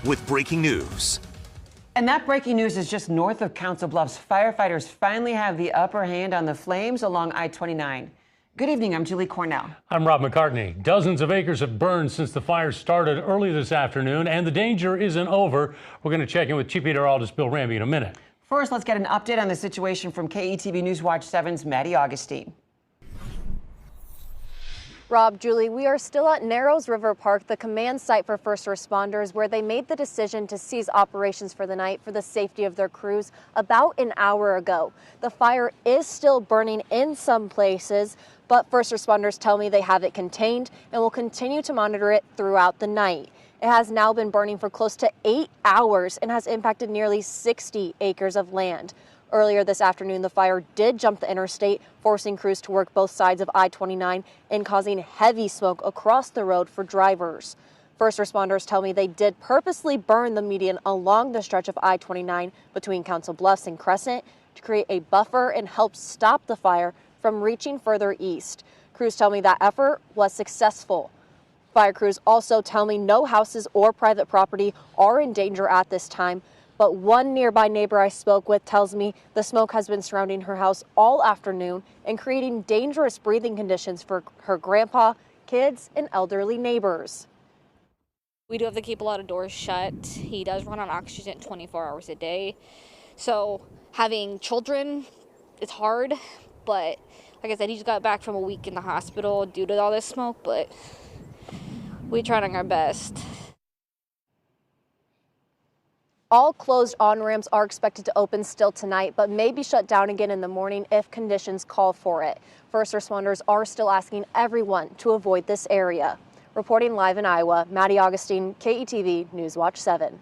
with breaking news. And that breaking news is just north of Council Bluffs. Firefighters finally have the upper hand on the flames along I-29. Good evening, I'm Julie Cornell. I'm Rob McCartney. Dozens of acres have burned since the fire started early this afternoon, and the danger isn't over. We're going to check in with Chief Meteorologist Bill Ramby in a minute. First, let's get an update on the situation from KETV News Watch 7's Maddie Augustine. Rob, Julie, we are still at Narrows River Park, the command site for first responders, where they made the decision to cease operations for the night for the safety of their crews about an hour ago. The fire is still burning in some places, but first responders tell me they have it contained and will continue to monitor it throughout the night. It has now been burning for close to 8 hours and has impacted nearly 60 acres of land. Earlier this afternoon, the fire did jump the interstate, forcing crews to work both sides of I-29 and causing heavy smoke across the road for drivers. First responders tell me they did purposely burn the median along the stretch of I-29 between Council Bluffs and Crescent to create a buffer and help stop the fire from reaching further east. Crews tell me that effort was successful. Fire crews also tell me no houses or private property are in danger at this time. But one nearby neighbor I spoke with tells me the smoke has been surrounding her house all afternoon and creating dangerous breathing conditions for her grandpa, kids, and elderly neighbors. We do have to keep a lot of doors shut. He does run on oxygen 24 hours a day. So having children, it's hard. But like I said, he just got back from a week in the hospital due to all this smoke. But we're trying our best. All closed on-ramps are expected to open still tonight, but may be shut down again in the morning if conditions call for it. First responders are still asking everyone to avoid this area. Reporting live in Iowa, Maddie Augustine, KETV News Watch 7.